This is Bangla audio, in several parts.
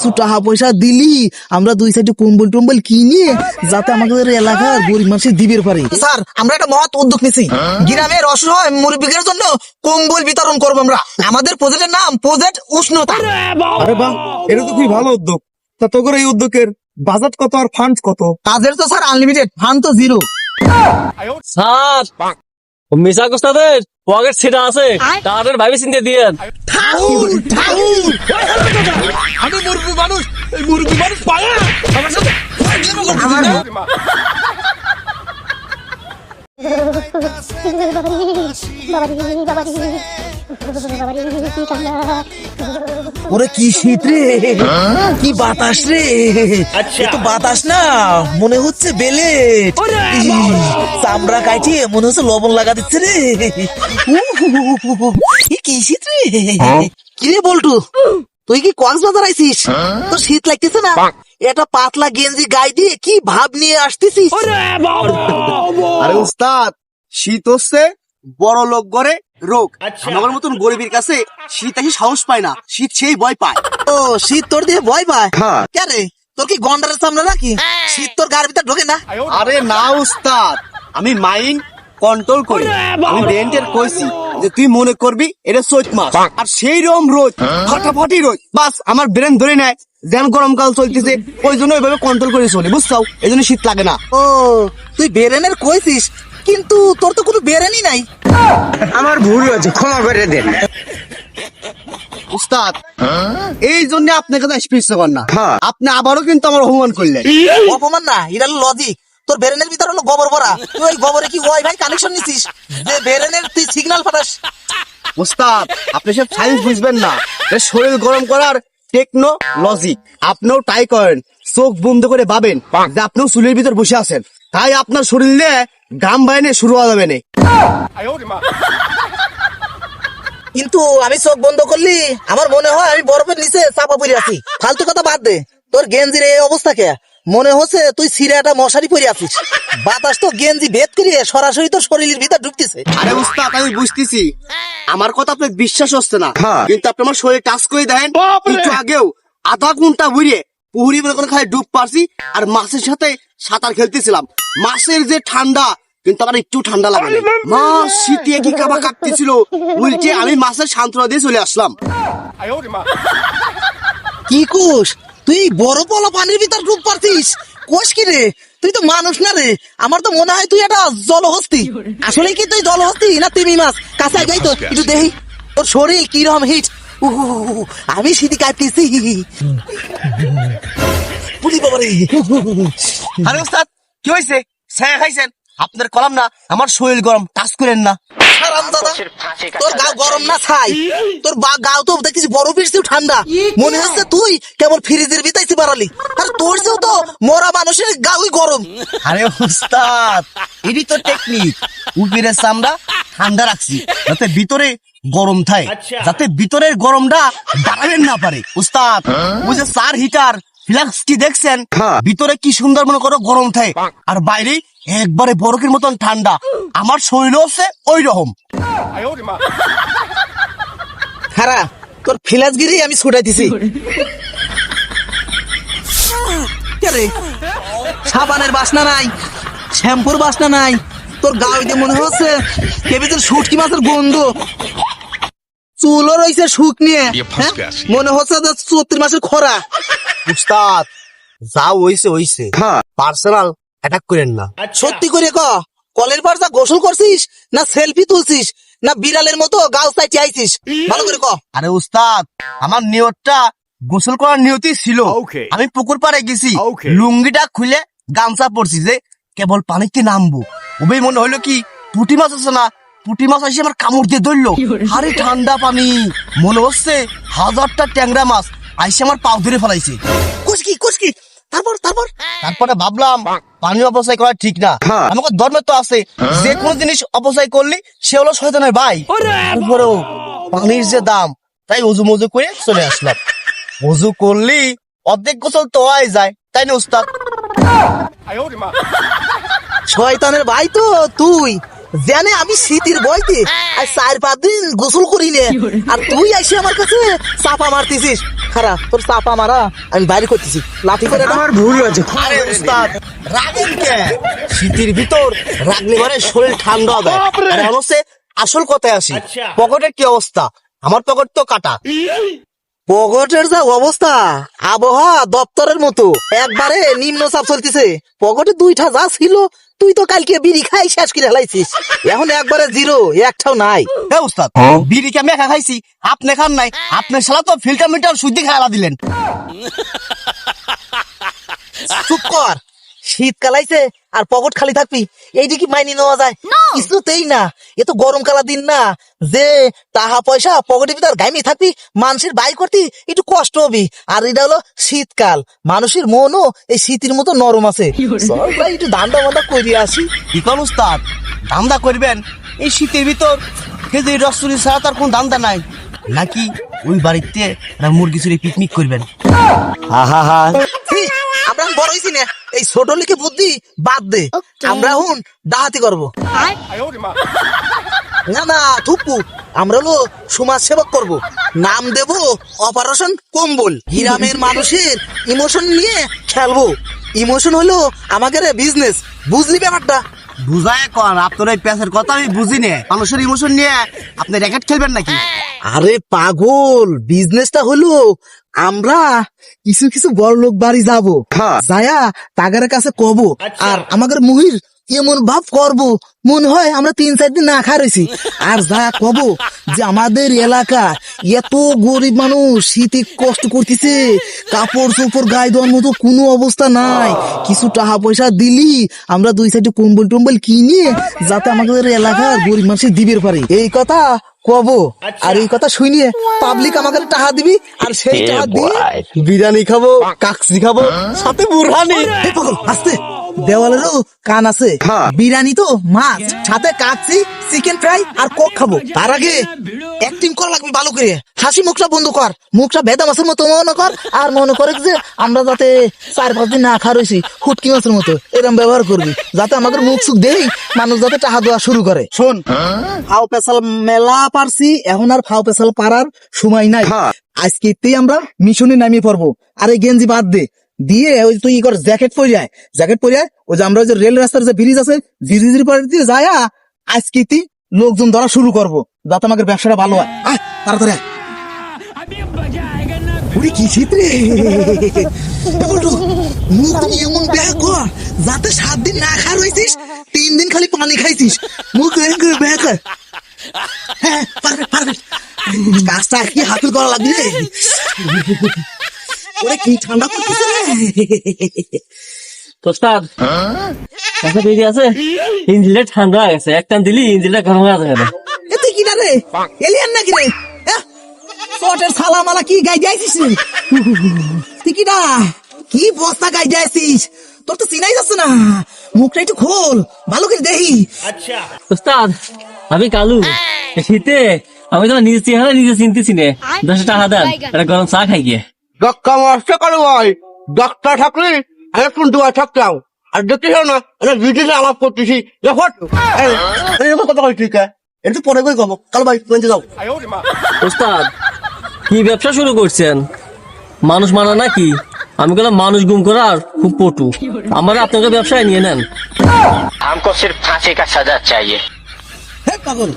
কিছু টাকা পয়সা দিলি আমরা দুই সাইডে কম্বল টম্বল কিনে যাতে আমাদের এলাকার গরিব মানুষের দিবের পারে। স্যার আমরা একটা মহৎ উদ্যোগ নিছি, গ্রামের অসহায় মুরব্বীদের জন্য কম্বল বিতরণ করবো আমরা। আমাদের প্রজেক্টের নাম প্রজেক্ট উষ্ণতা। আরে বাহ, এটা তো খুবই ভালো উদ্যোগ। তা তোর এই উদ্যোগের বাজেট কত আর ফান্ড কত? কাজের তো স্যার আনলিমিটেড, ফান্ড তো জিরো। স্যার মিশা কোস্তাদের পকেট সেটা আছে, তাদের ভাবি চিন্তা দিয়েন। আমি মুরব্বী মানুষ, এই মুরব্বী মানুষ পায়া আমার সাথে ওরে কি শীত রে, কি বাতাস রে। এ তো বাতাস না, মনে হচ্ছে বেলেট। চামড়া কাটিয়ে মনে হচ্ছে লবণ লাগা দিচ্ছে রে। কি শীত রে। কি রে বল্টু, তুই কি কক্সবাজার আইছিস? তোর শীত লাগতেছে না? এটা পাতলা গেঞ্জি গায়ে দিয়ে কি ভাব নিয়ে আসতেছিস? আরে উস্তাদ, শীত হচ্ছে বড় লোক গড়ে রোগ। আমার মতন গরিবের কাছে শীত আসি সাহস পায় না, শীত সেই ভয় পায়। ও শীত তোর দিয়ে ভয় পায়? কেন রে, তোর কি গন্ডারের চামড়া নাকি? শীত তোর গায়ের ভিতর ঢোকে না? আরে না উস্তাদ, আমি মাইন্ড কন্ট্রোল করি। আমি রেন্টের কইছি যে তুই মনে করবি এটা চৈত মাস, আর সেই রকম রোদ, ফাটাফাটি রোদ। বাস আমার ব্রেন ধরে নেয় যেন গরমকাল চলতেছে, ওই জন্য ওইভাবে কন্ট্রোল করে চলি, বুঝছাও? এই জন্য শীত লাগে না। ও তুই বেরেনের কইছিস, কিন্তু তোর তো কোনো বেরেনই নাই। আমার ভুল হয়েছে, ক্ষমা করে দেন উস্তাদ। এই জন্য আপনার কাছে স্পিচ কর না, আপনি আবারও কিন্তু আমার অপমান করলেন। অপমান না, এটা হলো লজিক। তোর বেরেনের ভিতর হলো গোবর ভরা, তুই ওই গোবরে কি ওয়াইফাই কানেকশন নিছিস যে বেরেনের তুই সিগন্যাল পাঠাস? উস্তাদ আপনি সব সায়েন্স বুঝবেন না, এটা শরীর গরম করার টেকনোলজি। আপনিও ট্রাই করেন, চোখ বন্ধ করে ভাবেন যে আপনিও চুলের ভিতর বসে আছেন, তাই আপনার শরীর নিয়ে ঘাম বাইনে শুরু হবে না। কিন্তু আমি চোখ বন্ধ করলি আমার মনে হয় আমি বরফের নিচে চাপা পড়ে আছি। ফালতু কথা বাদ দে, তোর গেঞ্জির এই অবস্থা কে? মনে হচ্ছে তুই সিরে একটা মশারি পরে আছিস। বাতাস তো গেঞ্জি ভেদ করিয়ে সরাসরি তোর শরীরের ভিতর ঢুকতেছে। আরে উস্তাদ আমি বুঝতেছি, আমার কথা আপনার বিশ্বাস হচ্ছে না, কিন্তু আপনি আমার শরীরে টাচ করে দেন। একটু আগেও আধা ঘন্টা ঘুরিয়ে পুহুরি মনে করে খালি ডুব পারছি, আর মাছের সাথে সাঁতার খেলতেছিলাম। মাছের যে ঠান্ডা, কিন্তু আমার একটু ঠান্ডা লাগে না। মাছ শীতে কি কাবা কাঁপতেছিল, উল্টে আমি মাছের সান্ত্বনা দিয়ে চলে আসলাম। কি কোষ, তুই বড় পলা পানির ভিতর ডুব পারছিস? কোষ কি রে, তুই তো মানুষ না রে। আমার তো মনে হয় তুই একটা জলহস্তি। আসলে কি তুই জলহস্তি না তিমি মাছ? কাঁচায় যাই তো একটু দেখি তোর শরীর কিরকম হিট। আমি শীতে কাঁপতেছি। বুঝি বাবা রে। আরে উস্তাদ কি হয়েছে? ছায়া খাইছেন? আপনার কলাম না, আমার শরীর গরম, টাচ করেন না। হারামজাদা, তোর গা গরম না ছাই? তোর গাও তো দেখিস বরফের চেয়েও ঠান্ডা। মনে হচ্ছে তুই কেবল ফ্রিজের ভিতরে বাড়ালি, আর তোর চেয়েও তো মরা মানুষের গাওই গরম। আরে উস্তাদ এটি তো টেকনিক, উপরের চামড়া ঠান্ডা রাখছি যাতে ভিতরে গরম থাকে, যাতে ভিতরের গরমটা বাড়াবেন না পারে। উস্তাদ ওই যে চার হিটার ফ্লাক্স কি দেখছেন, ভিতরে কি সুন্দর মনে করো গরম থাকে, আর বাইরে একবারে বরফের মতন ঠান্ডা। আমার শরীরও হচ্ছে ওই রকম। হারা তোর ফিলাসগিরি আমি ছুটাইতেছি। সাবানের বাসনা নাই, শ্যাম্পুর বাসনা নাই, তোর গাওইতে মনে হচ্ছে কেবিজের শুটকি মাছের গন্ধ। চুলও রয়েছে শুক নিয়ে, মনে হচ্ছে 34 মাসের খরা। উস্তাদ যা হইছে হইছে, পার্সোনাল অ্যাটাক করেন না। সত্যি করে ক, কলের পর যা গোসল করছিস, না সেলফি তুলছিস, না বিড়ালের মতো গাও চাইতে আইছিস? ভালো করে ক। আরে উস্তাদ আমার নিয়তটা গোসল করার নিয়তি ছিল। আমি পুকুর পাড়ে গেছি, লুঙ্গিটা খুলে গামছা পরছি যে কেবল পানিতে নামবো, ওবেই মনে হইলো কি পুঁটি মাছ আছে না, পুঁটি মাছ এসে আমার কামড় দিয়ে ধরলো। আরে ঠান্ডা পানি, মনে হচ্ছে 1000টা ট্যাংরা মাছ আইসে আমার পাও ধরে ফেলাইছে। কুসকি তারপরে ভাবলাম পানি অপচয় করা ঠিক না। আমাকে ধর্মে তো আছে যে কোনো জিনিস অপচয় করলি সে হলো শয়তানের ভাই। তারপরেও পানির যে দাম, তাই অজু মজু করে চলে আসলাম। অজু করলি অর্ধেক গোসল তো হয়ে যায়, তাই না উস্তাদ? শয়তানের ভাই তো তুই, জানে আমি শীতের বইতে আর 4-5 দিন গোসল করি নে, আর তুই আইসি আমার কাছে চাপা মারতেছিস। খারা তোর চাপা মারা আমি বাইরে করতেছি, লাঠি করে আমার ভুল হয়েছে। আরে উস্তাদ রাগেন কে? শীতের ভিতর রাগলে মানে শরীর ঠান্ডা হবে। আর এখন হচ্ছে আসল কথায় আসি, পকেটের কি অবস্থা? আমার পকেট তো কাটা। পকেটের যা অবস্থা আবহাওয়া দপ্তরের মতো, একবারে নিম্নচাপ চলতেছে। পকেটে 2টা যা ছিল তুই তো কালকে বিড়ি খাই শেষ করে হেলাইছিস, এখন একবারে জিরো, একটাও নাই। হ্যাঁ উস্তাদ, বিড়ি কি আমি একা খাইছি? আপনি খান নাই? আপনার শালা তো ফিল্টার মিটার শুদ্ধি খেলা দিলেন। চুপ কর, শীতকাল আইছে আর পকেট খালি থাকবি, এইটা কি মাইনে নেওয়া যায়? কিছুতেই না। এ তো গরম কালা দিন না, যে টাকা পয়সা পকেটের ভিতর গাইমে থাকবি, মানুষের বাই করতে একটু কষ্ট হবে। আর এটা হলো শীতকাল, মানুষের মনও এই শীতের মতো নরম আছে। চল ভাই একটু দান্দা বান্দা করে আসি। কি কোন উস্তাদ, দামদা করবেন এই শীতের ভিতর? খেজুরি রসুরি ছাড়া তার কোন দামদা নাই নাকি? ওই বাড়িতে একটা মুরগি চুরি পিকনিক করবেন? ছি, আমরা এখন বড় হয়েছি না, এই ছোট লিখে বুদ্ধি বাদ দে। আমরা এখন ডাহাতি করবো। না না থুপু, আমরা হলো সমাজ সেবক করব, নাম দেব অপারেশন কম্বল। গ্রামের মানুষের ইমোশন নিয়ে খেলবো। ইমোশন হলো আমাদের বিজনেস, বুঝলি ব্যাপারটা? বুঝায় কন, আপনার এই প্যাসের কথা আমি বুঝি নে। মানুষের ইমোশন নিয়ে আপনি র্যাকেট খেলবেন নাকি? আরে পাগল, বিজনেসটা হলো আমরা কিছু কিছু বড় লোক বাড়ি যাব, যায়া তাগারের কাছে কব, আর আমাদের মুহির এমন ভাব করব মনে হয় আমরা 3-4 দিন না খা রয়েছি। আর যা কব যে আমাদের এলাকা এত গরিব মানুষ শীতে কষ্ট করতেছে, কাপড় চোপড় গায়ে দেওয়ার মতো কোনো অবস্থা নাই, কিছু টাকা পয়সা দিলি আমরা 2 সাইডে কম্বল টম্বল কিনে যাতে আমাদের এলাকার গরিব মানুষের দিবের পারে, এই কথা কব। আর এই কথা শুনিয়ে পাবলিক আমাদের টাকা দিবি, আর সেই টাকা দিয়ে বিরিয়ানি খাবো, কাকসি খাবো, সাথে বুরহানি। এই পাগল আস্তে, দেওয়ালেরও কান আছে। বিরিয়ানি তো মাছ, সাথে কাকসি, চিকেন ফ্রাই আর কোক খাবো। তার আগে অ্যাক্টিং করা লাগবে ভালো করে, হাসি মুখটা বন্ধ কর, মুখটা ভেদা মাছের মতো মনে কর, আর মনে করে যে আমরা যাতে 4-5 দিন না খা রয়েছি, ফুটকি মাছের মতো এরকম ব্যবহার করবি, যাতে আমাদের মুখ সুখ দেই মানুষ যাতে টাকা দেওয়া শুরু করে। শোন, ফাও পেশাল মেলা পারছি, এখন আর ফাও পেশাল পারার সময় নাই। আজকে আমরা মিশনে নামিয়ে পড়বো। আর এই গেঞ্জি বাদ দে, দিয়ে ওই তুই কর জ্যাকেট পরে আয়, জ্যাকেট পরে আয়, ওই যে আমরা ওই যে রেল রাস্তার যে ব্রিজ আছে, ব্রিজের পরে দিয়ে যায় আজকে লোকজন ধরা শুরু করবো, যাতে আমাদের ব্যবসাটা ভালো হয়। আয় তাড়াতাড়ি আয়। ওরে কি শীত রে, বলটু মুখ তুমি এমন ব্যাগ কর যাতে 7 দিন না খা রয়েছিস, 3 দিন খালি পানি খাইছিস, মুখ এরকম করে ব্যাগ কর। হ্যাঁ পারফেক্ট পারফেক্ট, কাজটা কি হাতুল করা লাগবে রে। ওরে কি ঠান্ডা পড়তেছে রে। ওস্তাদ কাছে বেরি আছে, ইঞ্জিনটা ঠান্ডা হয়ে গেছে, এক টান দিলি ইঞ্জিনটা গরম হয়ে যাবে। এতে কি না রে, এলিয়ান নাকি রে? চটের ছালা মালা কি গাই দিয়েছিস রে? তুই কি না কি বস্তা গাই দিয়েছিস, তোর তো চিনাই যাচ্ছে না, মুখটা একটু খোল ভালো করে দেখি। ওস্তাদ আমি কালু, শীতে আমি তোমার নিজে চেহারা নিজে চিনতেছি নে, 10 টাকা দেন একটা গরম চা খাই গিয়ে। ডক্টর মাস্ট কালু ভাই, ডক্টর থাকলে এখন দোয়া থাকতাম। আর দেখতে না ভিডিওতে আলাপ করতেছি, কথা কই ঠিক আছে, এটা পরে কই কব। কালু ভাই তুমি যাও। ওস্তাদ কি ব্যবসা শুরু করছেন? মানুষ মারা নাকি? আমি বললাম মানুষ গুম করার খুব পটু, আমার আপনাকে ব্যবসায় নিয়ে নেন। हमको सिर्फ फांसी का सजा चाहिए। হে পাগল,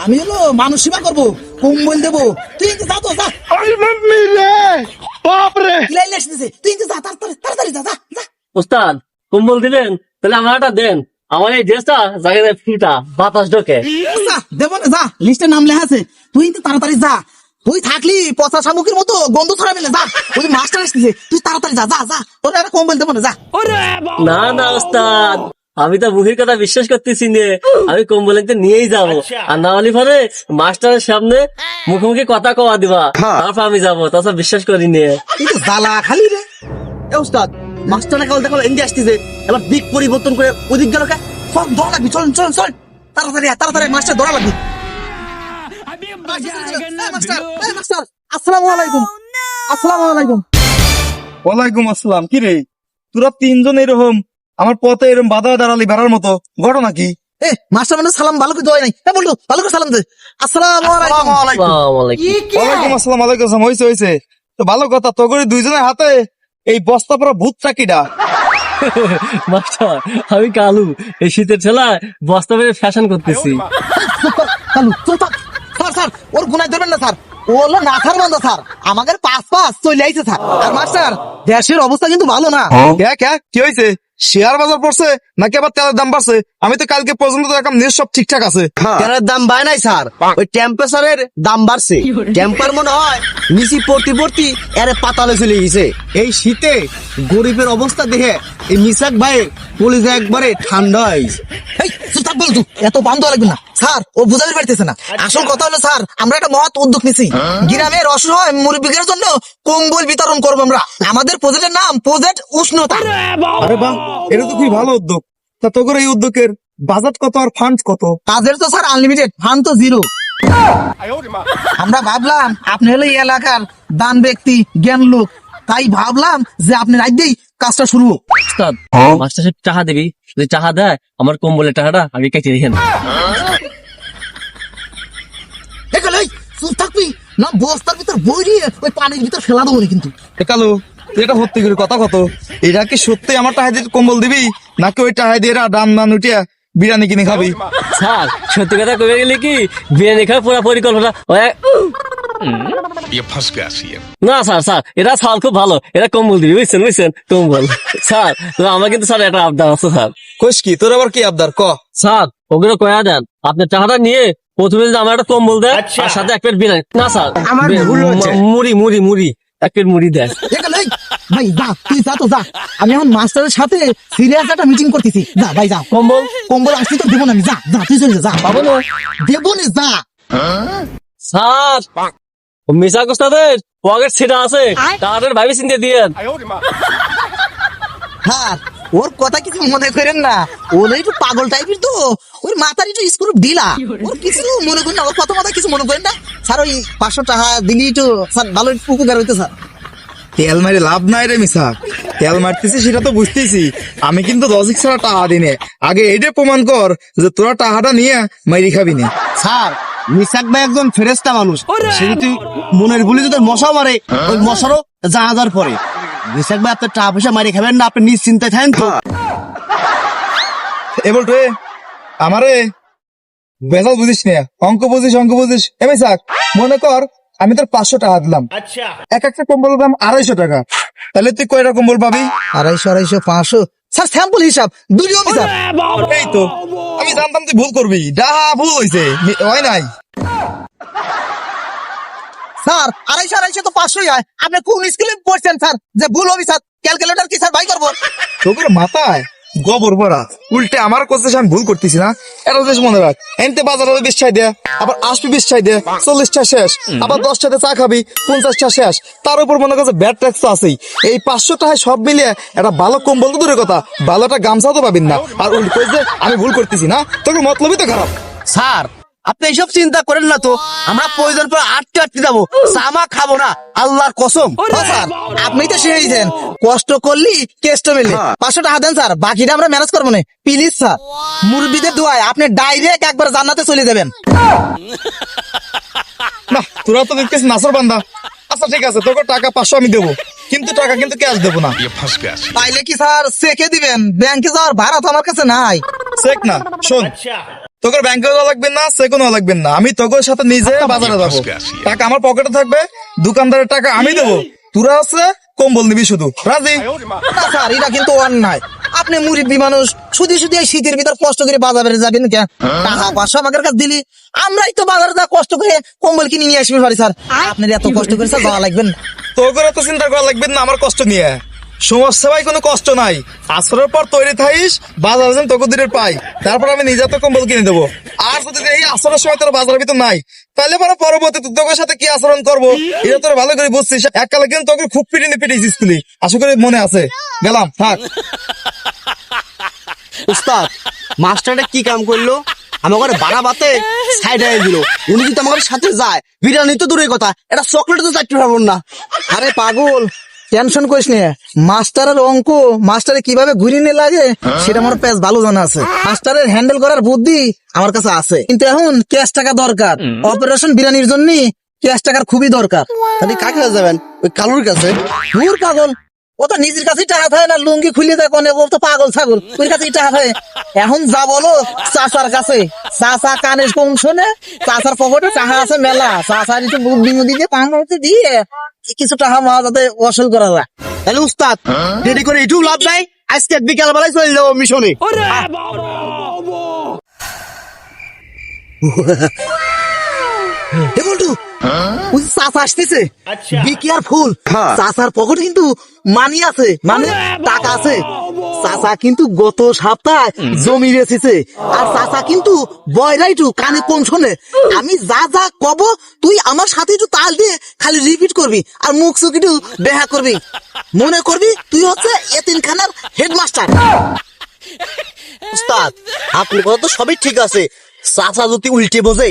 আমি হলো মানুষ সেবা করবো, কম্বল দেবো, তুই যা তো যা। কিলাই লেসতেছে, তুই যা তাড়াতাড়ি তাড়াতাড়ি যা যা যা। ওস্তাদ কম্বল দিলেন, তাহলে আমার একটা দেন, আমার এই ড্রেসটা জায়গায় ফিটা বাতাস ঢোকে। যা, দেবো না, যা, লিস্টে নাম লেখা আছে, তুই কিন্তু তাড়াতাড়ি যা। তুই থাকলি পচা শামুকের মতো গন্ধ ছড়াবি না, যা। ওই যে মাস্টার আসতেছে, তুই তাড়াতাড়ি যা যা যা, তোর একটা কম্বল দেবো না, যা। না না ওস্তাদ, আমি তো মুহির কথা বিশ্বাস করতেছি নে, আমি কম্বল একদিন নিয়েই যাবো, আর না হলে পরে মাস্টারের সামনে মুখোমুখি কথা কওয়া দিবা, তারপর আমি যাবো, তাছাড়া বিশ্বাস করি নে। তুই তো জ্বালা খালি রে। এ উস্তাদ, মাস্টার কাল দেখো এন্ডি আসতেছে, এবার দিক পরিবর্তন করে ওদিক গেল কে? সব ধরা লাগবি, চল চল চল, তাড়াতাড়ি আয়, তাড়াতাড়ি মাস্টার ধরা লাগবি। মাস্টার আসসালামু আলাইকুম। আসসালামু আলাইকুম। ওয়ালাইকুম আসসালাম। কি রে তোরা 3 জন এরকম আমার পথে এরকম বাধা দাঁড়ালি বেড়ার মতো, ঘটনা কি? এ মাস্টার মানে সালাম ভালো করে দেওয়াই নাই এ বলতো ভালো করে সালাম দে আসসালামু আলাইকুম আসসালামু আলাইকুম। ওয়ালাইকুম আসসালাম হয়েছে তো ভালো কথা তো করে দুইজনের হাতে এই বস্তা পরা ভূত চাকিটা মাস্টার আমি কালু, এই শীতের ছেলায় বস্তা বেড়ে ফ্যাশন করতেছি। কালু চুপ থাক। স্যার ওর গুনায় ধরবেন না স্যার, ও হলো নাথার বান্ধা স্যার, আমাদের পাস চলে আইছে স্যার। আর মাস্টার দেশের অবস্থা কিন্তু ভালো না। কি হয়েছে? শেয়ার বাজার পড়ছে নাকি আবার তেলের দাম বাড়ছে? আমি তো কালকে পর্যন্ত দেখলাম নিউজ সব ঠিকঠাক আছে। তেলের দাম বাড়ে নাই স্যার, ওই টেম্পারেচারের দাম বাড়ছে। টেম্পার মনে হয় নিচি পড়তি এর পাতালে চলে গেছে। এই শীতে গরিবের অবস্থা দেখে এই মিসাক ভাই কলিজা একবারে ঠান্ডা হয়েছে। এই চুপ থাক বলতো, এত বান্ধ লাগবে না স্যার, ও বুঝাতে পারতেছে না। আসল কথা হলো স্যার, আমরা একটা মহৎ উদ্যোগ নিছি, গ্রামের অসহায় মুরব্বীদের জন্য কম্বল বিতরণ করবো আমরা। আমাদের প্রজেক্টের নাম প্রজেক্ট উষ্ণতা। আরে বাহ, এটা তো খুবই ভালো উদ্যোগ। তা তোর এই উদ্যোগের বাজেট কত আর ফান্ড কত? কাজের তো স্যার আনলিমিটেড, ফান্ড তো জিরো। আমরা ভাবলাম আপনি হলো এই এলাকার দান ব্যক্তি, জ্ঞান লোক, তাই ভাবলাম যে আপনি রাজ্যেই কাজটা শুরু হোক। উস্তাদ, মাস্টার সাহেব টাকা দিবি, যদি টাকা দেয় আমার কম্বলের টাকাটা আমি কেটে রেখে নেব। এখানে চুপ থাকবি না, বস্তার ভিতর বই দিয়ে ওই পানির ভিতর ফেলা দেবো না কিন্তু। কালু তুই এটা সত্যি করে কথা কত, এটা কি সত্যি আমার টাকা দিয়ে কম্বল দিবি নাকি ওই টাকা দিয়ে দাম উঠিয়া বিরিয়ানি কিনে খাবি? স্যার সত্যি কথা কবে গেলে কি বিরিয়ানি খাওয়ার পুরো পরিকল্পনা ये फंस गया सीएम। না স্যার এটা সাল খুব ভালো, এটা কম্বল দিবি, বুঝছেন কম্বল। স্যার তো আমার কিন্তু স্যার একটা আবদার আছে স্যার। কইস কি তোর আবার কি আবদার ক? স্যার ওগুলো কয়া দেন, আপনার টাকাটা নিয়ে প্রথমে যদি আমার একটা কম্বল দেন আর সাথে এক প্লেট বিরিয়ানি। না স্যার আমার ভুল হচ্ছে। মুড়ি এক প্লেট মুড়ি দেন। এখানে ভাই যা, তুই যা তো যা, আমি এখন মাস্টারের সাথে সিরিয়াস একটা মিটিং করতেছি। যা ভাই যা, কম্বল আসছি তো দেবো না আমি, যা তুই চলে যা। পাবো না দেবো না, যা। স্যার, মিশা কোস্তাদের পকেট ছিটা আছে, টাকাটার ভাবি চিন্তা দিয়েন। হ্যাঁ, ওর কথা কিছু মনে করেন না, ওর একটু পাগল টাইপের তো, ওর মাথার একটু স্ক্রু ঢিলা, ওর কিছু মনে করেন না, ওর কথা কিছু মনে করেন না স্যার। ওই 500 টাকা দিলি একটু স্যার ভালো উপকার হইতো স্যার। তেল মারি লাভ নাই রে মিসা, তেল মারতেছি সেটা তো বুঝতেছি, আমি কিন্তু লজিক ছাড়া টাকা দিনে। আগে এইটা প্রমাণ কর যে তোরা টাকাটা নিয়ে মাইরি খাবি না। স্যার মিসাক ভাই একজন ফেরেস্তা মানুষ, সে যদি মনের ভুলে যদি মশা মারে ওই মশারও জাহাজার পরে। মিসাক ভাই আপনার টাকা পয়সা মারি খাবেন না, আপনি নিশ্চিন্তায় থাকেন তো। এ বলতো আমারে বেজাল বুঝিস না, অঙ্ক বুঝিস। এ মিসাক মনে কর আমি তোর 500 টাকা দিলাম, এক একটা কম্বলের দাম 250 টাকা, তাহলে তুই কয়টা কম্বল পাবি? 250, 500 স্যার স্যাম্পল হিসাব, দুলিও স্যার। এই তো আমি জানতাম তুই ভুল করবি, ভুল হয়েছে হয় নাই। স্যার 250 তো 500 হয়। আপনি কোন স্কুলে পড়ছেন স্যার যে ভুল হবে স্যার? ক্যালকুলেটর কি স্যার ভাই করবো? তোর মাথায় গোবর ভরা, উল্টে আমার কোচে আমি ভুল করতেছি না। এটা বেশ মনে রাখ, এনতে বাজারে 20 টাকা দেয়া, আবার 20 টাকা দেয়া, 40 টাকা শেষ, আবার 10 টাকা চা খাবি, 50 টাকা শেষ, তার উপর মনে করছে ব্যাট ট্যাক্স তো আছেই। এই 500 টাকায় সব মিলিয়ে একটা ভালো কম্বল তো দূরের কথা, ভালো একটা গামছা তো পাবেন না। আর উল্টে কইছে আমি ভুল করতেছি না, তোকে মতলবই তো খারাপ। স্যার আপনি এইসব চিন্তা করেন না তো, আমরা প্রয়োজন পর আটতে যাবো, চামা খাবো না আল্লাহর কসম। ও স্যার আপনি তো শিখেছেন, কষ্ট করলি কেষ্ট মেলে। 500 টাকা দেন স্যার, বাকিটা আমরা ম্যানেজ করবো না প্লিজ স্যার। মুরব্বিদের দোয়ায় আপনি ডাইরেক্ট একবার জান্নাতে চলে যাবেন। না তোরা তো দেখতেছিস নাসর বান্দা। আচ্ছা ঠিক আছে, তোকে টাকা 500 আমি দেবো, কিন্তু টাকা কিন্তু ক্যাশ দেবো না। ये फंस गया सीएम। তাইলে কি স্যার চেকে দিবেন? ব্যাংকে যাওয়ার ভাড়া তো আমার কাছে নাই। চেক না, শোন তোকে ব্যাংকে যাওয়া লাগবে না, চেকও নেওয়া লাগবে না, আমি তোকে সাথে নিজে বাজারে যাবো, টাকা আমার পকেটে থাকবে, দোকানদারের টাকা আমি দেবো, তোরা আছে কম্বল নিবি শুধু, রাজি? না স্যার এটা কিন্তু অন্যায়। আপনি মুরব্বী মানুষ, শুধু এই শীতের ভিতর কষ্ট করে বাজারে যাবেন কেন? টাকা 500 আমাদের কাছে দিলি আমরাই তো বাজারে যা কষ্ট করে কম্বল কিনে নিয়ে আসবে পারি স্যার। আপনার এত কষ্ট করে স্যার যাওয়া লাগবেন না। তোকে তো চিন্তা করা লাগবে না আমার কষ্ট নিয়ে, সমাজ সেবায় কোনো কষ্ট নাই। আসরের পর তৈরি থাইস, বাজারে যেন তোকে দিনের পাই, তারপর আমি নিজে তো কম্বল কিনে দেবো। আর যদি এই আসরের সময় তোর বাজারের ভিতর নাই, তাহলে পরে পরবর্তীতে তোর সাথে কি আচরণ করবো এটা তোর ভালো করে বুঝছিস। এককালে কিন্তু তোকে খুব পিটিয়েছিস স্কুলে, আশা করি মনে আছে। গেলাম, থাক। উস্তাদ মাস্টারটা কি কাম করলো, আমার বাড়া বাতে সাইড হয়ে দিল। উনি যদি আমার সাথে যায়, বিরিয়ানি তো দূরের কথা, এটা চকলেট তো চাইতে পারবো না। আরে পাগল, টেনশন করিস নে, মাস্টারের অঙ্ক মাস্টারে কিভাবে ঘুরিয়ে নিয়ে লাগে সেটা আমার বেশ ভালো জানা আছে। মাস্টারের হ্যান্ডেল করার বুদ্ধি আমার কাছে আছে, কিন্তু এখন ক্যাশ টাকা দরকার। অপারেশন বিরানির জন্য ক্যাশ টাকার খুবই দরকার। তাহলে কাকে কাছে যাবেন? ওই কালুর কাছে। দূর পাগল, ও তো নিজের কাছেই টাকা থাকে না, লুঙ্গি খুলে দেয় কোনে, ও তো পাগল ছাগল, ওর কাছেই টাকা থাকে। এখন যা বলো চাচার কাছে, চাচা কানে কম শোনে, চাচার পকেটে টাকা আছে মেলা, চাচার একটু বুদ্ধি মুদি দিয়ে পাঙ্গতে দিয়ে কিছু টাকা মারা যাতে ওসুল করা যায়। তাহলে উস্তাদ দেরি করে এটুকু লাভ নাই, আজকে বিকাল বেলায় চলে যাবো মিশনে। হে বল্টু, ওই চাচা আসতেছে, বি কেয়ারফুল। চাচার পকেটে কিন্তু মানি আছে, মানে টাকা আছে। চাচা কিন্তু গত সপ্তাহে জমি বেচেছে, আর চাচা কিন্তু বয়রা একটু কানে কম শোনে। আমি যা যা কব তুই আমার সাথে একটু তাল দিয়ে খালি রিপিট করবি, আর মুখ চোখ একটু দেখা করবি। মনে করবি তুই হচ্ছে এতিমখানার হেডমাস্টার। উস্তাদ আপনি কথা তো সবই ঠিক আছে, চাচা যদি উল্টে বোঝে।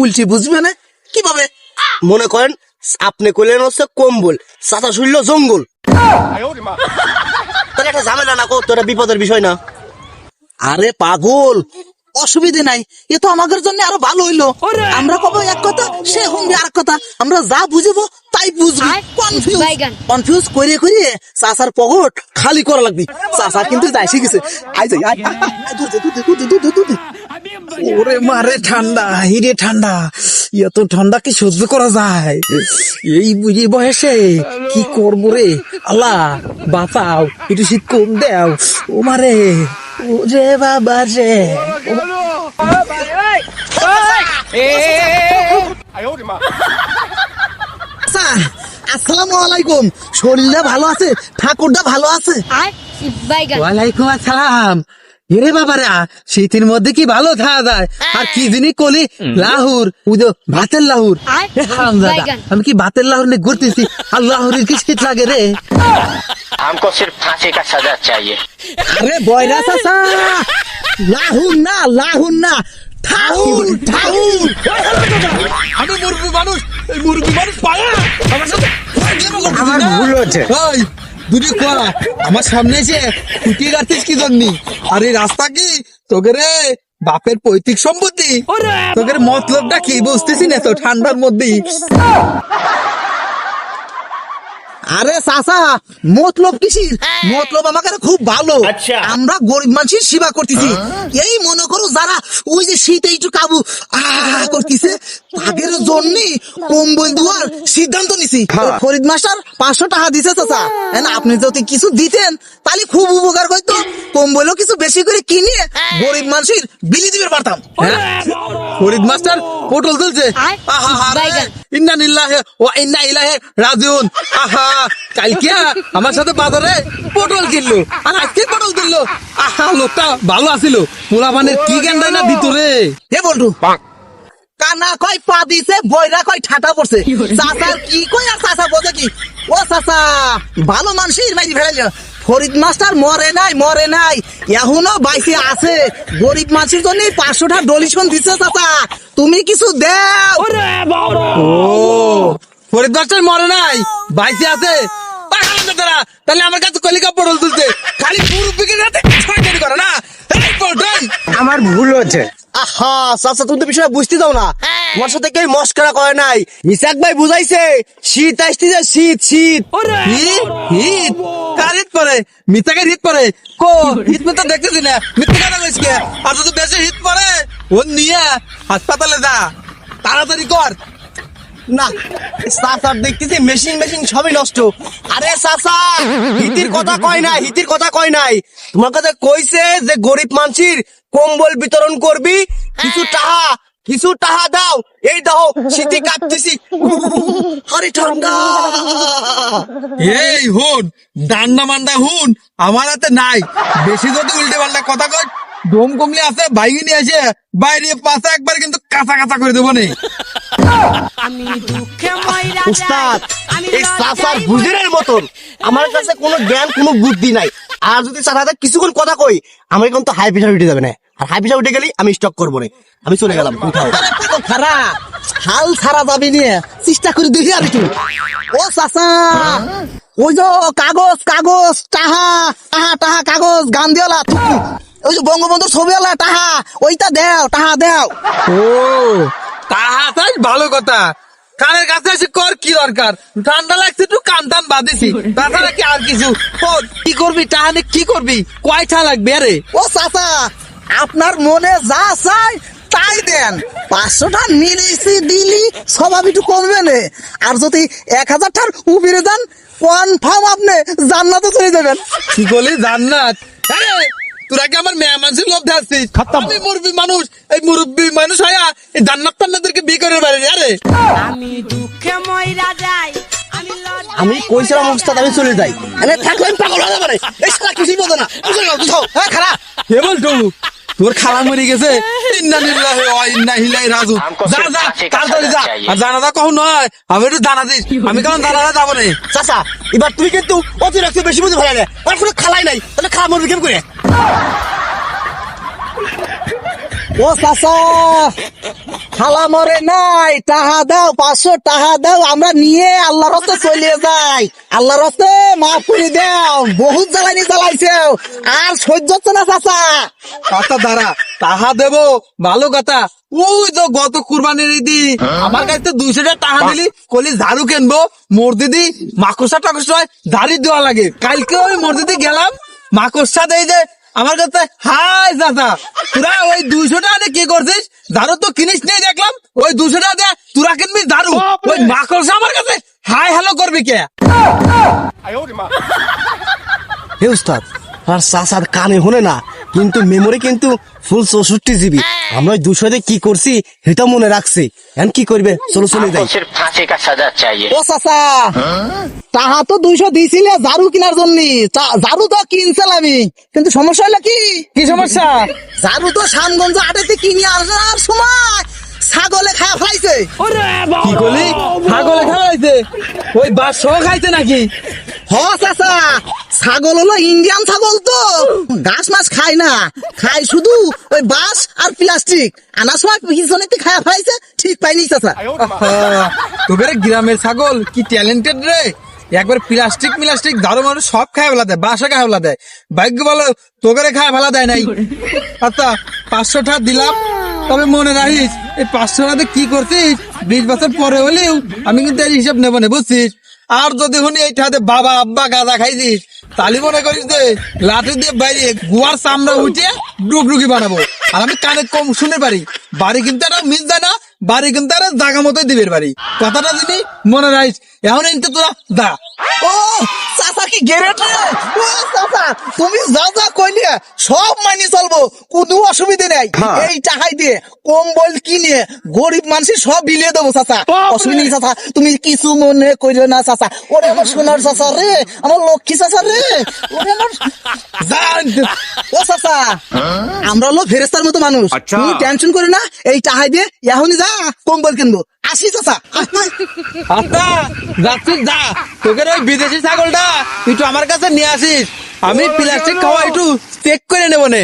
উল্টি বুঝবে না কিভাবে? মনে করেন আপনি কইলেন হচ্ছে কম্বল, চাচা শুনলো জঙ্গল, তাহলে একটা ঝামেলা না কো, তো এটা বিপদের বিষয় না। আরে পাগল, অসুবিধে নাই, এ তো আমাদের জন্য আরো ভালো হইলো। আমরা কব এক কথা, সে শুনবে আর কথা, আমরা যা বুঝবো তাই বুঝবি। কনফিউজ করে করে চাচার পকেট খালি করা লাগবে। চাচা কিন্তু যাই শিখেছে। আই যাই, আয়, আয়, আয়, দুধ দে, দুধ দে, দুধ দে, দুধ দে, দুধ দে। ওরে মারে ঠান্ডা, হিরে ঠান্ডা, এত ঠান্ডা কি সহ্য করা যায়? এই বুঝি বয়সে কি করবো রে আল্লাহ, বাঁচাও, একটু শীত কম দেও ও মারে, ওরে বাবা রে। আচ্ছা, আসসালামু আলাইকুম। শরীরটা ভালো আছে? ঠাকুরটা ভালো আছে? ওয়ালাইকুম আসসালাম। এরে বাবারা, শীতের মধ্যে কি ভালো থাকা যায়? আর কি জিনিস কলি লাহুর, উদো ভাতের লাহুর। এ হারামজাদা, আমি কি ভাতের লাহুর নিয়ে ঘুরতেছি, আর লাহুরের কি শীত লাগে রে? हमको सिर्फ फांसी का सजा चाहिए। আরে বয়রা চাচা, লাহুর না, লাহুর না, ঠাউর, ঠাউর। আমি মুরগি মানুষ, এই মুরগি মানুষ পায়া আমার সাথে আমার ভুল হচ্ছে। ওই দুটি কোয়া আমার সামনে এসে কুটিয়ে রাখছিস কি জন্য? আর এই রাস্তা কি তোকে রে বাপের পৈতৃক সম্পত্তি? তোকে মতলবটা কি বুঝতেছি না তো ঠান্ডার মধ্যেই। আরে চাচা, মতলব কিসির? মতলব আমাকে খুব ভালো। আমরা গরিব মানুষের সেবা করতেছি। এই মনে করো যারা ওই যে শীতে একটু কাবু করতেছে, তাদের জন্য কম্বল দেওয়ার সিদ্ধান্ত নিছি। ফরিদ মাস্টার 500 টাকা দিছে চাচা, আপনি যদি কিছু দিতেন তাহলে খুব উপকার হইতো। কম্বলও কিছু বেশি করে কিনে গরিব মানুষের বিলি দিতে পারতাম। ফরিদ মাস্টার পটল তুলছে, ইন্না লিল্লাহি ওয়া ইন্না ইলাইহি রাজিউন। আহা, কালকে আমার সাথে বাজারে পটল কিনলো, আর আজকে পটল কিনলো। আহা, লোকটা ভালো আছিল। পোলা পানের কি গেন্দাই না ভিতরে। হে বলটু, কানা কয় পা দিছে, বয়রা কয় ঠাটা পড়ছে। চাচার কি কয় আর চাচা বোঝে কি? ও চাচা, ভালো মানুষের মাইরি ফেলাইল। ফরিদ মাস্টার মরে নাই, মরে নাই, এখনো বাইসে আছে। গরিব মানুষের জন্য 500 টাকা ডোনেশন দিছে চাচা, তুমি কিছু দাও। ও, ফরিদ মাস্টার মরে নাই, বাইসে আছে। তাহলে আমার কাছে কলিকা পটল তুলতে খালি করে না? আমার ভুল হচ্ছে। আহা চাচা, তুমি তো বিষয় বুঝতে দাও না। তোমার সাথে কেউ মস্করা করে নাই, মিসাক ভাই বুঝাইছে শীত আসতেছে, শীত শীত। হিট কার হিট পরে? মিতাকে হিট পরে কো? হিট তো দেখতেছি না, মিথ্যা কথা কইছ কে? আর যদি বেশি হিট পরে ও নিয়ে হাসপাতালে যা, তাড়াতাড়ি কর। না চাচার দেখতেছি মেশিন মেশিন সবই নষ্ট। আরে চাচা, হিতির কথা কয় নাই, হিতির কথা কয় নাই। তোমার কাছে কইছে যে গরিব মানুষের কম্বল বিতরণ করবি, কিছু টাহা দাও। এই দাও, শীতে কাঁপতেছি, আরে ঠান্ডা। এই হুন, ডান্ডা মান্ডা হুন আমার হাতে নাই। বেশি যদি উল্টে পাল্টা কথা কয়, দম কমলে আছে বাইকে নিয়ে এসে বাইরে পাশে একবার কিন্তু কাঁচা কাঁচা করে দেবো নেই। উস্তাদ, এই চাচার বুঝের মতন আমার কাছে কোনো জ্ঞান কোনো বুদ্ধি নাই। আর যদি চাচাদের কিছুক্ষণ কথা কই, আমার কিন্তু হাই প্রেশার উঠে যাবে না। আর হাই প্রেশার উঠে গেলি আমি স্টক করবো না, আমি চলে গেলাম, তুমি খাও। খারাপ হাল ছাড়া যাবি নিয়ে চেষ্টা করে দেখি আর একটু। ও চাচা, ওই যে কাগজ কাগজ টাহা টাহা টাহা কাগজ গান দিওলা ওই যে বঙ্গবন্ধুর ছবিওয়ালা টাহা, ওইটা দেও টাহা দেও। ও তাহা তাই ভালো কথা, কানের কাছে এসে কর কি দরকার, ঠান্ডা লাগছে একটু কান টান বাঁধেছি, তাছাড়া কি আর কিছু। ও কি করবি টাহানে, কি করবি, কয়টা লাগবে আরে? ও চাচা, আপনার মনে যা চাই তাই দেন, 500টা মিলিয়েছি দিলি স্বভাব একটু কমবে না, আর যদি 1000টার উপরে যান কনফার্ম আপনি জান্নাতে চলে যাবেন। কি করলি জান্নাত? আরে তোরা কি আমার মেয়ে মানুষের লোভ দেখাচ্ছিস? আমি মুরব্বী মানুষ, এই মুরব্বী মানুষ হয়া এই জান্নাত টান্নাতদেরকে বিয়ে করে পারি আরে? আমি দুঃখে মইরা যাই, আমি আমি কইছিলাম ওস্তাদ আমি চলে যাই, আমি থাকলে আমি পাগল হয়ে যাবো রে। এই শালা কিছুই বোঝে না, চলে যাও, তুই খাও। হ্যাঁ খারাপ হে বলতো তোর খালা মরে গেছে, ইন্না লিল্লাহি ওয়া ইন্না ইলাইহি রাজিউন। যা যা তাড়াতাড়ি যা, আর জানাজা কখন নয় আমি একটু জানা দিস, আমি কারণ জানাজা যাবো না। চাচা, এবার তুই কিন্তু অতিরিক্ত বেশি বুঝে ফেলে, আর কোনো খালাই নাই, তাহলে খাওয়া মরবি কেমন করে? ও চাচা, খালা মরে নাই, টাহা দাও, 500 টাহা দাও, আমরা নিয়ে আল্লাহর রাস্তে চলে যাই, আল্লাহর রাস্তে মাফ করে দাও, বহুত জ্বালানি জ্বালাইছে আর সহ্য হচ্ছে না চাচা। কথা দাঁড়া, তাহা দেবো ভালো কথা। ওই তো গত কুরবানির ঈদি আমার কাছে 200 টাকা দিলি, কলি ঝাড়ু কিনবো, মোর দিদি মাকড়সা টাকড়সা ঝাড়ি দেওয়া লাগে। কালকে ওই মোর দিদি গেলাম, মাকড়সা দেই যে আমার কাছে, হাই চাচা তোরা ওই 200 টাকা দিয়ে কি করছিস? ঝাড়ু তো কিনিস নেই দেখলাম, ওই 200 টাকা দিয়ে তোরা কিনবি ঝাড়ু, ওই মাকড়সা আমার কাছে হাই হ্যালো করবি কে? হে উস্তাদ, আর চাচার কানে হনে না, কিন্তু মেমোরি কিন্তু ফুল 64 জিবি। আমরা ওই 200 দিয়ে কি করছি সেটা মনে রাখছে। এখন কি করবে, চলো চলে যাই। हमको सिर्फ फांसी का सजा चाहिए। ও চাচা, টাহা তো 200 দিয়েছিলে ঝাড়ু কেনার জন্য, ঝাড়ু তো কিনছিলাম আমি, কিন্তু সমস্যা হলো কি? কি সমস্যা? ঝাড়ু তো শ্যামগঞ্জ হাটেতে কিনে আসার সময় ছাগলে খায় ফেলাইছে। কি করলি? ছাগলে খাওয়াইছে? ওই বাস সহ খাইছে নাকি? হ চাচা, ছাগল হলো ইন্ডিয়ান ছাগল, তো ঘাস মাছ খায় না, খায় শুধু ওই বাঁশ আর প্লাস্টিক, আনার সময় পিছনে খায় ফেলাইছে, ঠিক পাইনি চাচা। তোদের গ্রামের ছাগল কি ট্যালেন্টেড রে, একবার প্লাস্টিক মিলাস্টিক ঝাড়ু মারু সব খায় ফেলা দেয়, বাসা খায় ফেলা দেয়, ভাগ্য বলো তোদের খায় ফেলা দেয় নাই। আচ্ছা 500 টাকা দিলাম, তবে মনে রাখিস এই 500 টাকাতে কি করছিস 20 বছর পরে হলেও আমি কিন্তু এর হিসাব নেবো না, বুঝছিস? আর যদি শুনি এই টাকাতে বাবা আব্বা গাঁজা খাইছিস, তাহলে মনে করিস যে লাঠি দিয়ে বাইরে গুয়ার চামড়া উঠে ডুগডুগি বানাবো। আর আমি কানে কম শুনে পারি, বাড়ি কিন্তু একটা মিস দেয় না, বাড়ি কিন্তু একটা জায়গা মতোই দিবের বাড়ি, কথাটা যিনি মনে রাখিস। এখন কিন্তু তোরা দা। ও চাচা কি গেরেট রে? ও চাচা, তুমি যা যা কইলে সব মানি চলবো, কোনো অসুবিধা নেই। এই টাকাই দিয়ে কম্বল কিনে গরিব মানুষের সব বিলিয়ে দেবো চাচা, অসুবিধা নেই চাচা, তুমি কিছু মনে কইলে না চাচা। ওরে আমার সোনার চাচা রে, আমার লক্ষ্মী চাচা রে, ওরে আমার ও চাচা, আমরা হলো ফেরেস্তার মতো মানুষ, তুমি টেনশন করে না, এই টাকাই দিয়ে এখনই যা কম্বল কিনবো, আসি চাচা। আচ্ছা যাচ্ছিস যা, তোকে ওই বিদেশি ছাগলটা একটু আমার কাছে নিয়ে আসিস, আমি প্লাস্টিক খাওয়া একটু চেক করে নেবো নে।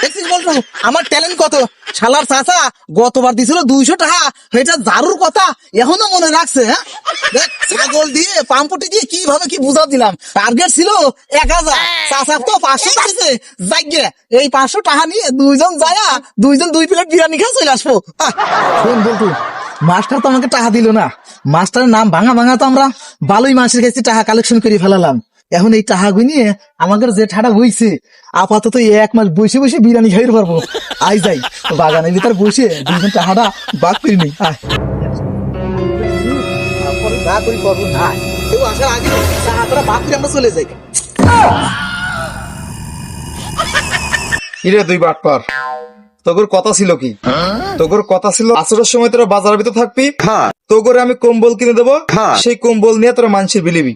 দেখছিস বলতো আমার ট্যালেন্ট কত? শালার চাচা গতবার দিছিল 200 টাকা, এটা ঝাড়ুর কথা এখনো মনে রাখছে। হ্যাঁ দেখ, ছাগল দিয়ে পাম্পটি দিয়ে কিভাবে কি বুঝা দিলাম, টার্গেট ছিল 1000, চাচা তো 500 দিয়েছে। যাইগে এই 500 টাকা নিয়ে দুইজন যায়া দুইজন 2 প্লেট বিরিয়ানি খেয়ে চলে আসবো। শোন বলতো, মাস্টার তো আমাকে টাকা দিল না, মাস্টারের নাম ভাঙা ভাঙা তো আমরা ভালোই মানুষের কাছে টাকা কালেকশন করে ফেলালাম। এখন এই টাকা গুনিয়ে আমাদের যে ঠাডা হইছে, আপাতত 1 মাস বসে বসে বিরিয়ানি খাইতে পারবো। আই যাই বাগানের ভিতর বসে দুজন টাকাটা বাদ করি নি। আসার আগে টাকাটা বাদ করে আমরা চলে যাই। ইরে দুই বাটপার, তোর কথা ছিল কি? তোর কথা ছিল আসরের সময় তোরা বাজারের ভিতর থাকবি, তোর আমি কম্বল কিনে দেবো, সেই কম্বল নিয়ে তোরা মানুষের বিলিবি।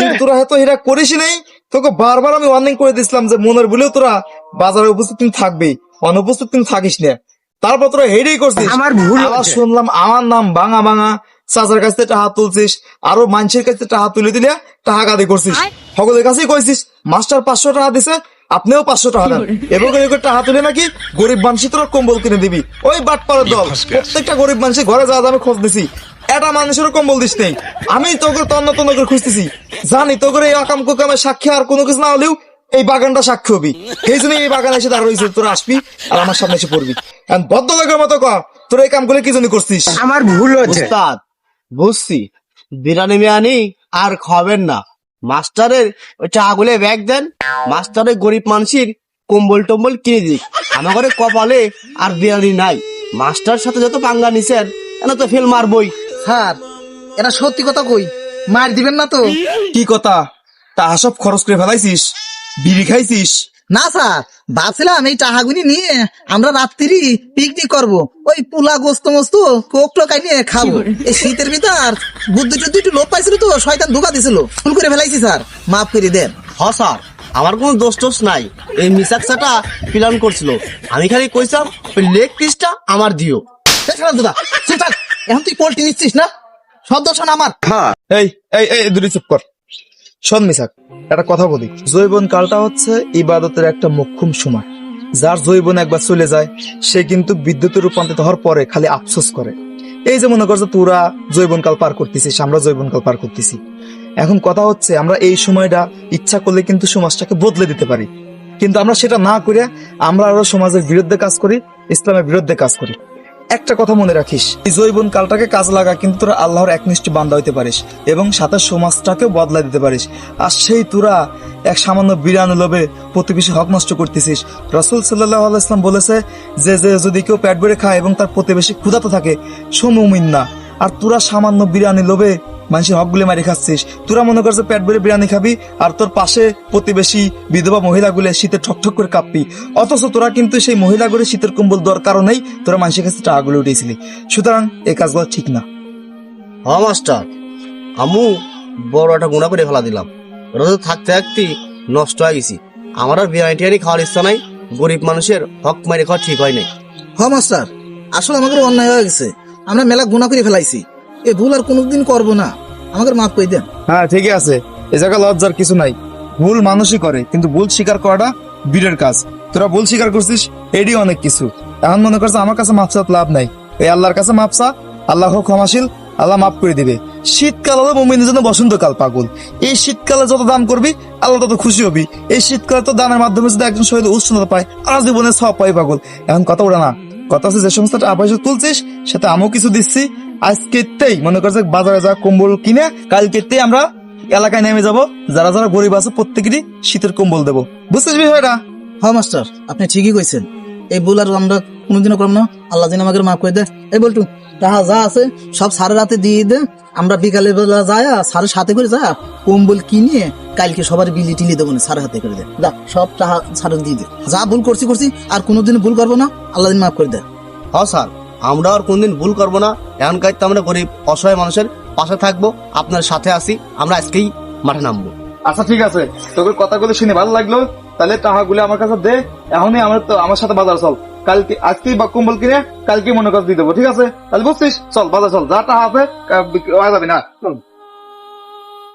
কিন্তু তোরা হয়তো এটা করিস নাই, তোকে বারবার আমি ওয়ার্নিং করে দিছিলাম যে মনের বলেও তোরা বাজারে উপস্থিত তুমি থাকবি, অনুপস্থিত তুমি থাকিস না। তারপর তোরা হেডেই করছিস। আমার ভুল আবার শুনলাম আমার নাম ভাঙা ভাঙা, চাচার কাছ থেকে টাকা তুলছিস, আরো মানুষের কাছে টাকা তুলে দিলে টাকা কাদি করছিস, সকলের কাছেই কইছিস মাস্টার 500 টাকা দিছে, আপনিও 500 টাকা দেন এবং এই টাকা তুলে নাকি গরিব মানুষ তোরা কম্বল কিনে দিবি। ওই বাটপাড়ার দল প্রত্যেকটা গরিব মানুষের ঘরে যাওয়া আমি খোঁজ দিছি, এটা মানুষেরও কম্বল দিস নেই। আমি তোকে তন্ন তন্ন করে খুঁজতেছি, জানি তোকে এই আকাম কুকামের সাক্ষী আর কোনো কিছু না হলেও এই বাগানটা সাক্ষী হবি। এই জন্য এই বাগানে এসে দাঁড়া রয়েছে, তোরা আসবি আর আমার সামনে এসে পড়বি। এখন ভদ্রলোকের মতো কর, তোরা এই কামগুলো কি জন্য করছিস? আমার ভুল হয়েছে উস্তাদ, বুঝছি। বিরিয়ানি মিয়ানি আর খাবেন না, মাস্টারের ওই চাগুলে ব্যাগ দেন, মাস্টারের গরিব মানুষের কম্বল টম্বল কিনে দিক। আমার ঘরে কপালে আর বিরিয়ানি নাই, মাস্টার সাথে যত পাঙ্গা নিছেন এনা তো ফেল মারবই। স্যার এটা সত্যি কথা কই, মার দিবেন না তো? কি কথা, টাকা সব খরচ করে ফেলাইছিস, বিড়ি খাইছিস? না স্যার, ভাবছিলাম এই টাহাগুনি নিয়ে আমরা রাত্রি পিকনিক করব, ওই পোলা গোস্ত মস্ত কোক টোকাই নিয়ে খাবো। এই শীতের ভিতর বুদ্ধি টুদ্ধি একটু লোপ পাইছিল তো, শয়তান ধোকা দিছিল, ভুল করে ফেলাইছি স্যার, মাফ করে দেন। হ স্যার, আমার কোনো দোষ টোষ নাই, এই মিসাকসাটা প্ল্যান করছিল। আমি খালি কইসাম ওই লেগ পিসটা আমার দিও। দাদা এখন তুই পোল্ট্রি নিচ্ছিস না, সব দর্শন আমার। এই এই এই দুটি চুপ কর, শোন মিসাক, একটা কথা বলি। জৈবন কালটা হচ্ছে ইবাদতের একটা মোক্ষম সময়। যার জৈবন একবার চলে যায় সে কিন্তু বিদ্যুতে রূপান্তরিত হওয়ার পরে খালি আফসোস করে। এই যে মনে করছে তোরা জৈবন কাল পার করতেছিস, আমরা জৈবন কাল পার করতেছি। এখন কথা হচ্ছে আমরা এই সময়টা ইচ্ছা করলে কিন্তু সমাজটাকে বদলে দিতে পারি, কিন্তু আমরা সেটা না করে আমরা আরো সমাজের বিরুদ্ধে কাজ করি, ইসলামের বিরুদ্ধে কাজ করি। একটা কথা মনে রাখিস, এই জৈবন কালটাকে কাজ লাগা কিন্তু তোরা আল্লাহর একনিষ্ঠ বান্দা হইতে পারিস এবং সাথে সমাজটাকেও বদলাই দিতে পারিস। আর সেই তোরা এক সামান্য বিরান লোভে প্রতিবেশী হক নষ্ট করতেছিস। রাসূল সাল্লাল্লাহু আলাইহি ওয়াসাল্লাম বলেছে যে যদি কেউ পেট ভরে খায় এবং তার প্রতিবেশী ক্ষুধার্ত থাকে সে মুমিন না। আর তোরা সামান্য বিরিয়ানি লোভে মানুষের হকগুলি মারি খাচ্ছিস। তোরা মনে করছে পেট ভরে বিরিয়ানি খাবি আর তোর পাশে প্রতিবেশী বিধবা মহিলাগুলো শীতে ঠকঠক করে কাঁপবি, অথচ তোরা কিন্তু সেই মহিলাগুলো শীতের কম্বল দেওয়ার কারণেই তোরা মানুষের কাছে টাকাগুলো উঠেছিলি। সুতরাং এই কাজগুলো ঠিক না। হ মাস্টার, আমু বড় একটা গুণা করে ফেলা দিলাম, রোজ থাকতে থাকতে নষ্ট হয়ে গেছি। আমার আর বিরিয়ানি টিয়ানি খাওয়ার ইচ্ছা নাই, গরিব মানুষের হক মারি খাওয়া ঠিক হয় নাই। হ মাস্টার, আসলে আমাদের অন্যায় হয়ে গেছে, আমরা মেলা গুনাহ করে ফেলাইছি, এ ভুল আর কোনোদিন করবো না, আমাকে মাফ করে দেন। হ্যাঁ ঠিকই আছে, এ জায়গায় লজ্জার কিছু নাই। ভুল মানুষই করে, কিন্তু ভুল স্বীকার করাটা বীরের কাজ। তোরা ভুল স্বীকার করছিস, এডি অনেক কিছু। এখন মনে করছে আমার কাছে মাপ চাওয়ার লাভ নাই, এই আল্লাহর কাছে মাপ চা, আল্লাহ ক্ষমাশীল, আল্লাহ মাফ করে দিবে। শীতকাল হলো মুমিনের জন্য বসন্তকাল পাগল। এই শীতকালে যত দান করবি আল্লাহ তত খুশি হবি। এই শীতকালে তো দানের মাধ্যমে যদি একজন শহীদ উষ্ণতা পায় আর জীবনে সব পাই পাগল। এখন কথা ওরা না, কথা হচ্ছে যে সমস্ত আবাস তুলছিস সাথে আমিও কিছু দিচ্ছি। আজকেতেই মনে করছে বাজারে যা কম্বল কিনে কালকেতেই আমরা এলাকায় নেমে যাব, যারা যারা গরিব আছে প্রত্যেকেরই শীতের কম্বল দেবো। বুঝছিস বিষয়টা? হ মাস্টার, আপনি ঠিকই কইছেন, এই ভুল আর আমরা কোনোদিনও করব না, আল্লাহ যেন আমাকে মাফ করে দেয়। এই বলটু টাকা যা আছে সব সারের রাতে দিয়ে দে, আমরা বিকালে বেলা যায় সারের সাথে করে যা কম্বল কিনে কালকে সবার বিলি টিলি দেবো না, সারের হাতে করে দে, যা সব টাকা সারের দিয়ে দে। যা ভুল করছি আর কোনোদিন ভুল করবো না, আল্লাহ যেন মাফ করে দেয়। হ স্যার, আমরা আর কোনদিন ভুল করবো না। এখনকার তো আমরা গরিব অসহায় মানুষের পাশে থাকবো, আপনার সাথে আছি, আমরা আজকেই মাঠে নামবো। আচ্ছা ঠিক আছে, তোকে কথাগুলো শুনে ভালো লাগলো, তাহলে টাকাগুলো আমার কাছে দে, এখনই আমার সাথে বাজার চল। কালকে আজকেই বা কম্বল কিনে কালকে মনে কর দিয়ে দেবো, ঠিক আছে? তাহলে বুঝছিস, চল বাজার চল, যা টাকা আছে যাবি না।